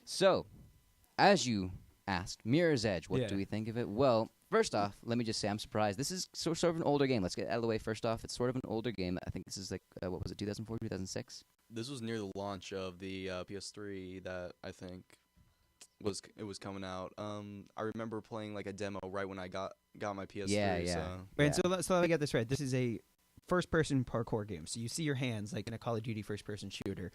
So, as you asked, Mirror's Edge, what Yeah. do we think of it? Well, first off, let me just say I'm surprised. This is sort of an older game. Let's get it out of the way first off. It's sort of an older game. I think this is like, what was it, 2004, 2006? This was near the launch of the PS3 that I think was coming out. I remember playing like a demo right when I got my PS3. Yeah. So. Wait, Yeah. so let me get this right. This is a first-person parkour game. So you see your hands like in a Call of Duty first-person shooter,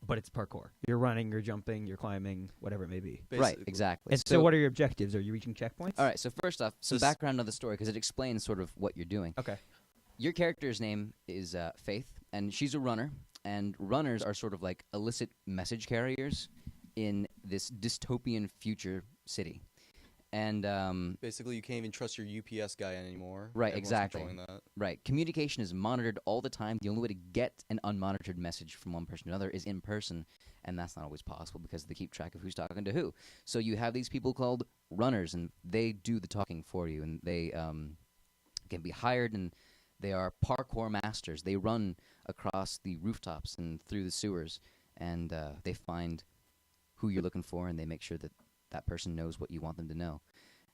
but it's parkour. You're running, you're jumping, you're climbing, whatever it may be. Right, Basically. exactly. And so what are your objectives? Are you reaching checkpoints? All right, so first off, some This- background of the story, because it explains sort of what you're doing. Okay. Your character's name is Faith, and she's a runner, and runners are sort of like illicit message carriers in this dystopian future city. And Basically, you can't even trust your UPS guy anymore. Right, Everyone's exactly. controlling that. right, communication is monitored all the time. The only way to get an unmonitored message from one person to another is in person, and that's not always possible because they keep track of who's talking to who. So you have these people called runners, and they do the talking for you, and they can be hired, and they are parkour masters. They run across the rooftops and through the sewers, and they find who you're looking for, and they make sure that that person knows what you want them to know.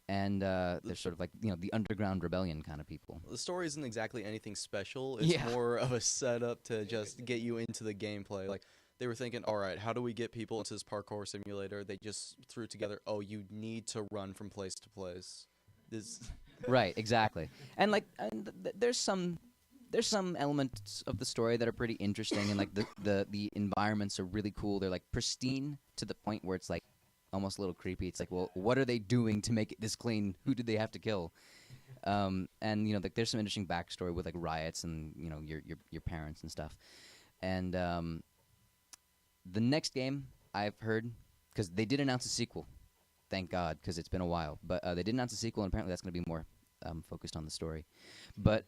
And they're sort of like, the underground rebellion kind of people. The story isn't exactly anything special. It's Yeah. more of a setup to just get you into the gameplay. Like, they were thinking, all right, how do we get people into this parkour simulator? They just threw together, oh, you need to run from place to place. This, Right, exactly. And there's some elements of the story that are pretty interesting, and like the environments are really cool. They're like pristine to the point where it's like almost a little creepy. It's like, well, what are they doing to make it this clean? Who did they have to kill? And like there's some interesting backstory with like riots and your parents and stuff. And the next game I've heard, because they did announce a sequel. Thank God, because it's been a while. But they did announce a sequel, and apparently that's going to be more focused on the story. But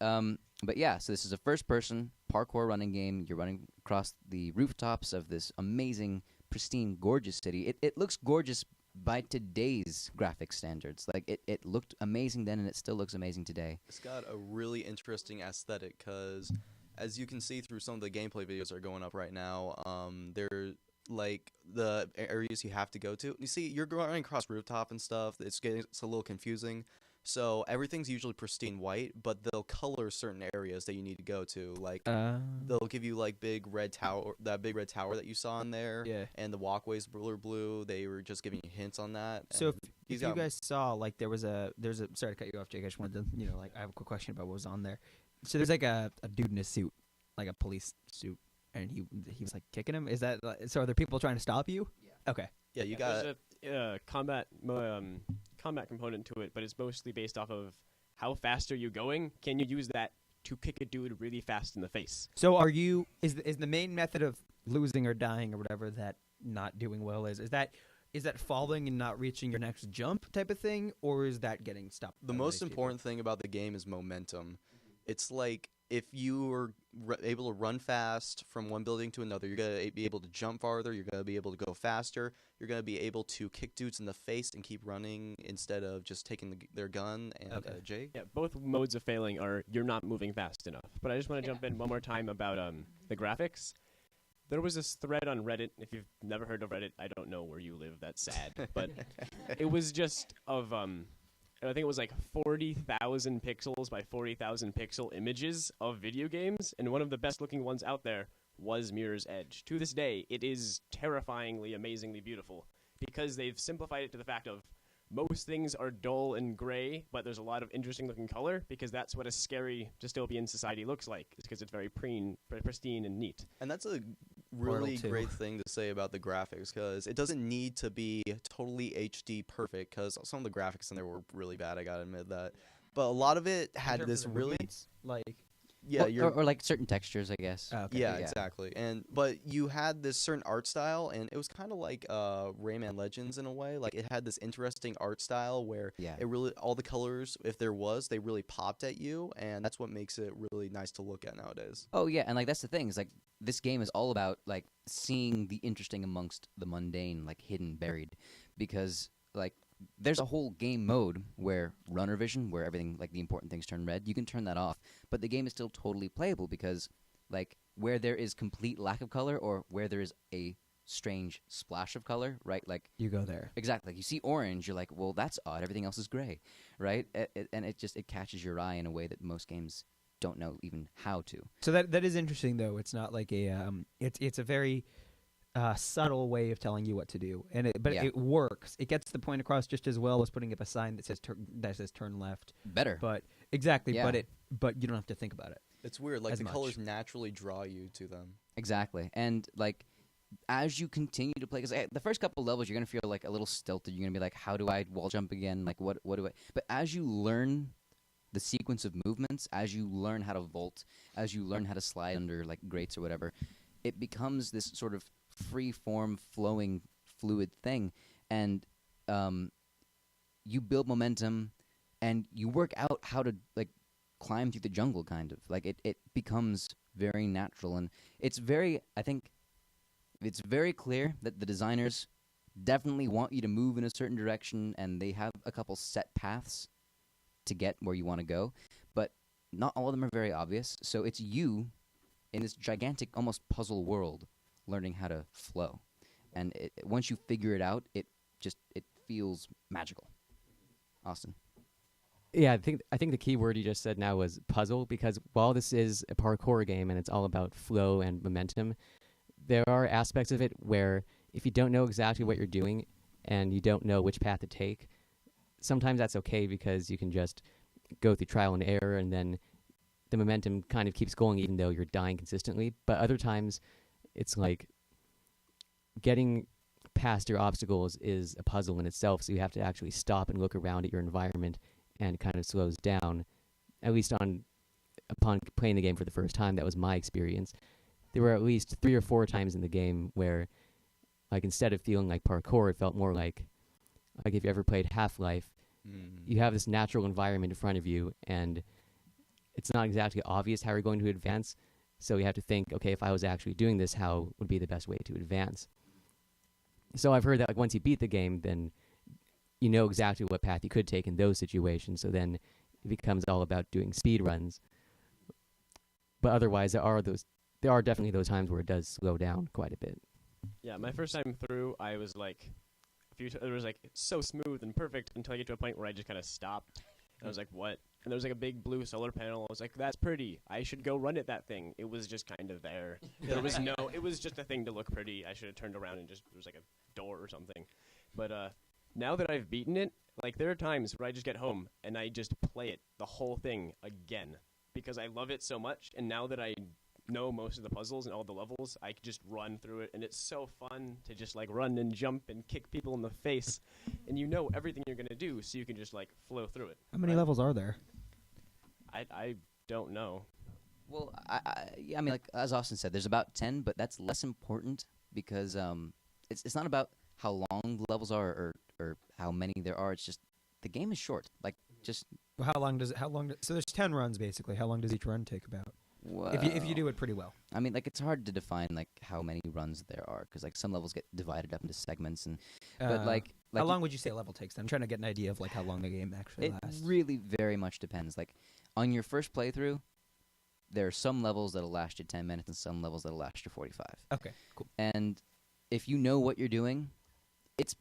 yeah, so this is a first-person parkour running game. You're running across the rooftops of this amazing, pristine, gorgeous city. It looks gorgeous by today's graphic standards. Like, it looked amazing then, and it still looks amazing today. it's got a really interesting aesthetic because, as you can see through some of the gameplay videos that are going up right now, they're like the areas you have to go to. You see, you're running across rooftop and stuff. It's a little confusing. So everything's usually pristine white, but they'll color certain areas that you need to go to. Like they'll give you like big red tower that you saw in there, Yeah. and the walkways blue. They were just giving you hints on that. So and if you guys saw, like, there's a sorry to cut you off, Jake. I just wanted to, I have a quick question about what was on there. So there's like a dude in a suit, like a police suit, and he was like kicking him. Is that so? Are there people trying to stop you? Yeah. Okay. yeah, you got There's a combat component to it, but it's mostly based off of how fast are you going? Can you use that to kick a dude really fast in the face? So is the main method of losing or dying or whatever that not doing well is that falling and not reaching your next jump type of thing, or is that getting stopped? the by most these important thing about the game is momentum. It's like if you are able to run fast from one building to another, you're going to be able to jump farther, you're going to be able to go faster, you're going to be able to kick dudes in the face and keep running instead of just taking their gun. And Okay. Jay? Yeah, both modes of failing are you're not moving fast enough. But I just want to jump in one more time about the graphics. There was this thread on Reddit. If you've never heard of Reddit, I don't know where you live. That's sad. But it was just of I think it was like 40,000 pixels by 40,000 pixel images of video games, and one of the best looking ones out there was Mirror's Edge. To this day, it is terrifyingly, amazingly beautiful because they've simplified it to the fact of most things are dull and gray, but there's a lot of interesting looking color because that's what a scary dystopian society looks like, because it's very pristine and neat. And that's a really 2. great thing to say about the graphics, because it doesn't need to be totally HD perfect, because some of the graphics in there were really bad, I gotta admit that. But a lot of it In had terms this of the really... movements, like Yeah, or like certain textures, I guess. okay. Yeah, Yeah. exactly. But you had this certain art style, and it was kind of like Rayman Legends in a way. Like, it had this interesting art style where Yeah. it really, all the colors, if there was, they really popped at you, and that's what makes it really nice to look at nowadays. Oh yeah, and like that's the thing is like this game is all about like seeing the interesting amongst the mundane, like hidden, buried, because like there's a whole game mode where runner vision, where everything like the important things turn red. You can turn that off, but the game is still totally playable because like where there is complete lack of color or where there is a strange splash of color, right? Like You go there. exactly, you see orange, you're like, well, that's odd. Everything else is gray, right? And it catches your eye in a way that most games don't know even how to. So that is interesting, though. It's not like a it's a very subtle way of telling you what to do, but Yeah. it works. It gets the point across just as well as putting up a sign that says turn left. Better. But exactly, Yeah. but you don't have to think about it. It's weird. Like As the much. colors naturally draw you to them. Exactly. And like as you continue to play, because the first couple levels you're gonna feel like a little stilted. You're gonna be like, how do I wall jump again? Like what do I? But as you learn the sequence of movements, as you learn how to vault, as you learn how to slide under like grates or whatever, it becomes this sort of free form, flowing, fluid thing, and you build momentum, and you work out how to like climb through the jungle, kind of like it becomes very natural, and it's very, I think it's very clear that the designers definitely want you to move in a certain direction, and they have a couple set paths to get where you want to go, but not all of them are very obvious. So it's you in this gigantic, almost puzzle world, learning how to flow, and once you figure it out, it feels magical. Austin. Yeah, I think the key word you just said now was puzzle, because while this is a parkour game and it's all about flow and momentum, there are aspects of it where if you don't know exactly what you're doing and you don't know which path to take, sometimes that's okay because you can just go through trial and error, and then the momentum kind of keeps going even though you're dying consistently. But other times it's like getting past your obstacles is a puzzle in itself, so you have to actually stop and look around at your environment, and it kind of slows down. At least upon playing the game for the first time, that was my experience. There were at least 3 or 4 times in the game where, like, instead of feeling like parkour, it felt more like if you ever played Half-Life, you have this natural environment in front of you, and it's not exactly obvious how you're going to advance, so you have to think, okay, if I was actually doing this, how would be the best way to advance? So I've heard that like once you beat the game, then you know exactly what path you could take in those situations, so then it becomes all about doing speed runs. But otherwise, there are definitely those times where it does slow down quite a bit. Yeah, my first time through, I was like, it was like it's so smooth and perfect until I get to a point where I just kind of stopped. And I was like, what? And there was like a big blue solar panel. I was like, that's pretty. I should go run at that thing. It was just kind of there. There was it was just a thing to look pretty. I should have turned around and there was like a door or something. But now that I've beaten it, like there are times where I just get home and I just play it, the whole thing again, because I love it so much. And now that I know most of the puzzles and all the levels, I can just run through it, and it's so fun to just like run and jump and kick people in the face, and you know everything you're gonna do, so you can just like flow through it. How many levels are there? I don't know. Well, I mean, like as Austin said, there's about 10, but that's less important because it's not about how long the levels are or how many there are. It's just the game is short. Like just Well, so there's 10 runs basically. How long does each run take about? If you do it pretty well. I mean, like it's hard to define like how many runs there are because like some levels get divided up into segments and but like how long would you say a level takes then? I'm trying to get an idea of like how long the game actually it lasts. really very much depends. Like on your first playthrough, there are some levels that'll last you 10 minutes and some levels that'll last you 45. Okay, cool. And if you know what you're doing, it's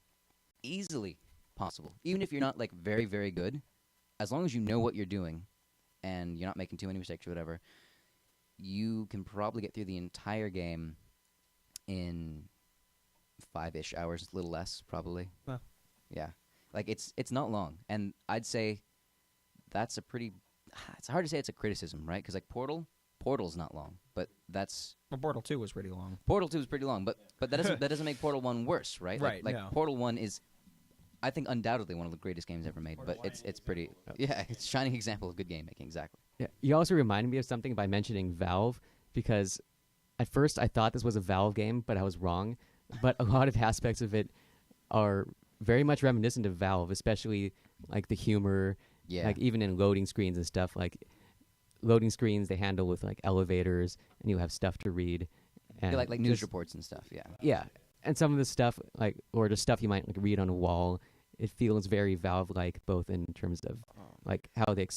easily possible. Even if you're not like very, very good, as long as you know what you're doing and you're not making too many mistakes or whatever, you can probably get through the entire game in 5-ish hours, a little less probably. Wow. Yeah. Like it's not long. And I'd say that's a pretty it's hard to say it's a criticism, right? Cuz like Portal's not long, but that's Well, Portal 2 was pretty long. Portal 2 is pretty long, but that doesn't make Portal 1 worse, right? Right, Like no. Portal 1 is, I think, undoubtedly one of the greatest games ever made. But it's pretty, yeah, it's a shining example of good game making. Exactly. Yeah, you also reminded me of something by mentioning Valve, because at first I thought this was a Valve game, but I was wrong. But a lot of aspects of it are very much reminiscent of Valve, especially like the humor, Yeah. like even in loading screens and stuff. Like loading screens, they handle with like elevators, and you have stuff to read, and Yeah, like news just- reports and stuff. Yeah. Yeah, and some of the stuff like or just stuff you might like read on a wall, it feels very Valve-like, both in terms of like how they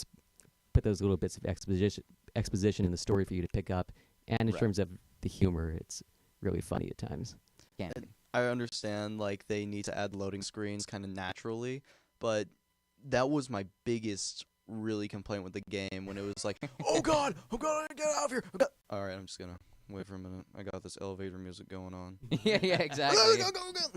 put those little bits of exposition in the story for you to pick up, and in Right. terms of the humor, it's really funny at times. Can't be. I understand like they need to add loading screens kind of naturally, but that was my biggest really complaint with the game when it was like, oh god, I'm gonna get out of here. All right, I'm just gonna wait for a minute. I got this elevator music going on. Yeah, exactly. Go.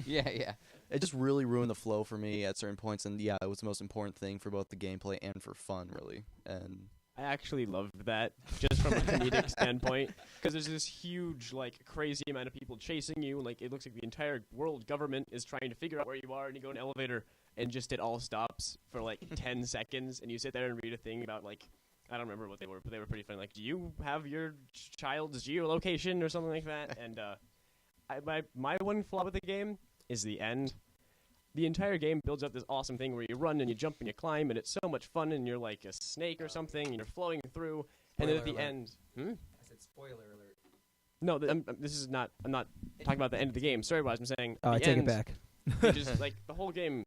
Yeah. It just really ruined the flow for me at certain points, and yeah, it was the most important thing for both the gameplay and for fun, really. And I actually loved that, just from a comedic standpoint, because there's this huge, like, crazy amount of people chasing you. Like, it looks like the entire world government is trying to figure out where you are, and you go in an elevator, and just it all stops for, like, 10 seconds, and you sit there and read a thing about, like, I don't remember what they were, but they were pretty funny. Like, do you have your child's geolocation or something like that? And my one flaw with the game is the end. The entire game builds up this awesome thing where you run and you jump and you climb, and it's so much fun, and you're like a snake or something, and you're floating through, and then at the end... I said spoiler alert. No, this is not... I'm not talking about the end of the game. Story-wise, I'm saying... I the take it end, back. you just, like, the whole game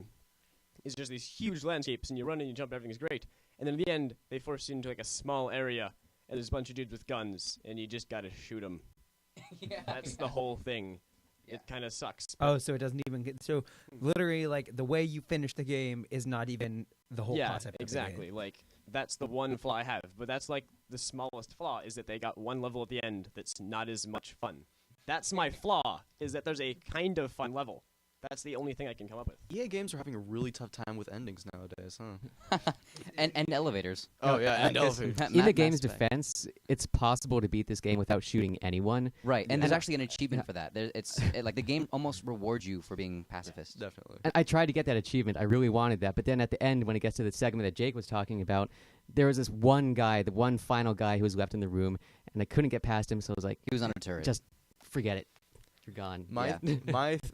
is just these huge landscapes, and you run and you jump, everything's great. And then at the end, they force you into, like, a small area, and there's a bunch of dudes with guns, and you just gotta shoot them. Yeah. That's the whole thing. Yeah. It kind of sucks. Oh, so it doesn't even get... So, literally, like, the way you finish the game is not even the whole Yeah, concept of exactly. the game. Like, that's the one flaw I have. But that's, like, the smallest flaw, is that they got one level at the end that's not as much fun. That's my flaw, is that there's a kind of fun level. That's the only thing I can come up with. EA games are having a really tough time with endings nowadays, huh? and elevators. Oh yeah, and Because elevators. Ma- In the Mass game's Effect. defense, it's possible to beat this game without shooting anyone. Right, and there's Yeah. actually an achievement for that. Like the game almost rewards you for being pacifist. Definitely. And I tried to get that achievement. I really wanted that. But then at the end, when it gets to the segment that Jake was talking about, there was this one guy, the one final guy who was left in the room, and I couldn't get past him, so I was like, He was on a turret. just forget it. You're gone. My Yeah.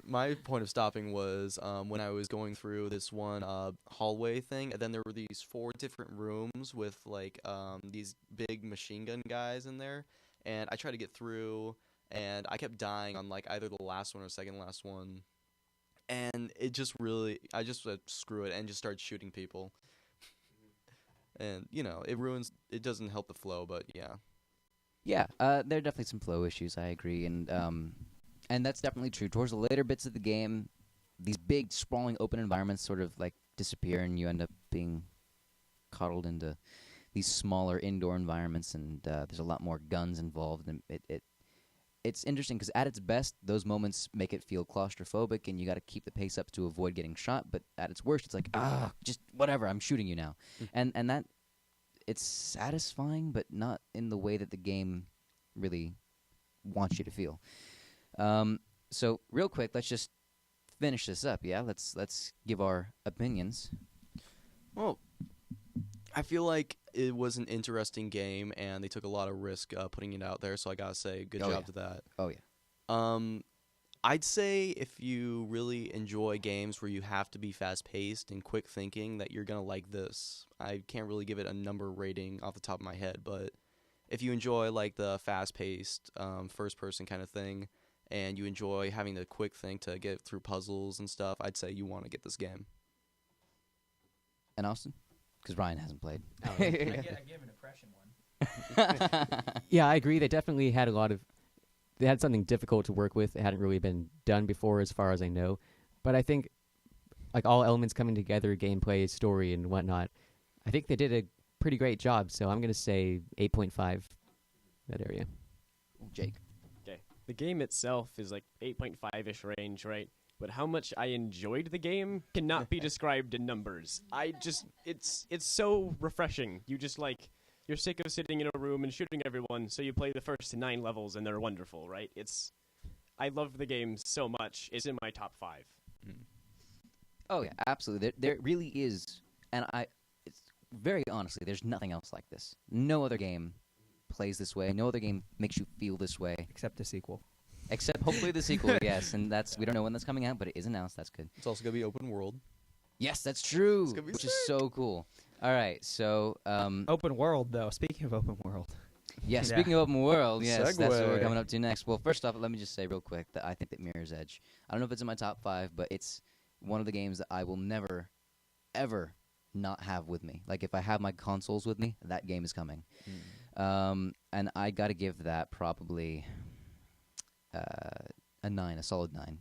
my point of stopping was when I was going through this one hallway thing, and then there were these 4 different rooms with like these big machine gun guys in there, and I tried to get through, and I kept dying on like either the last one or second last one, and it just really I just said screw it and just started shooting people, and you know it doesn't help the flow, but yeah. Yeah, there are definitely some flow issues. I agree, and that's definitely true. Towards the later bits of the game, these big, sprawling, open environments sort of like disappear, and you end up being coddled into these smaller indoor environments, and there's a lot more guns involved, and it's interesting because at its best, those moments make it feel claustrophobic, and you got to keep the pace up to avoid getting shot. But at its worst, it's like just whatever, I'm shooting you now, and that it's satisfying, but not in the way that the game really wants you to feel. So real quick, let's just finish this up. Yeah, let's give our opinions. Well, I feel like it was an interesting game, and they took a lot of risk putting it out there. So I gotta say, good Oh, job yeah. to that. Oh yeah. I'd say if you really enjoy games where you have to be fast-paced and quick thinking, that you're gonna like this. I can't really give it a number rating off the top of my head, but if you enjoy like the fast-paced first-person kind of thing, and you enjoy having the quick think to get through puzzles and stuff, I'd say you want to get this game. And Austin, because Ryan hasn't played. I give an impression one. Yeah, I agree. They definitely had they had something difficult to work with. It hadn't really been done before, as far as I know. But I think, like all elements coming together, gameplay, story, and whatnot, I think they did a pretty great job. So I'm going to say 8.5, that area. Jake. Okay. The game itself is like 8.5-ish range, right? But how much I enjoyed the game cannot be described in numbers. It's so refreshing. You just like, you're sick of sitting in a room and shooting everyone, so you play the first 9 levels and they're wonderful, right? I love the game so much. It's in my top 5. Oh yeah, absolutely. There really is, and it's very honestly, there's nothing else like this. No other game plays this way. No other game makes you feel this way, Except the sequel. except hopefully the sequel. Yes, and we don't know when that's coming out, but it is announced. That's good. It's also gonna be open world. Yes, that's true, It's gonna be which is so cool. All right, so Open world, though. Speaking of open world. yeah, Yeah. speaking of open world, yes, that's what we're Segue. coming up to next. Well, first off, let me just say real quick that I think that Mirror's Edge, I don't know if it's in my top 5, but it's one of the games that I will never, ever not have with me. Like, if I have my consoles with me, that game is coming. And I got to give that probably a 9, a solid 9.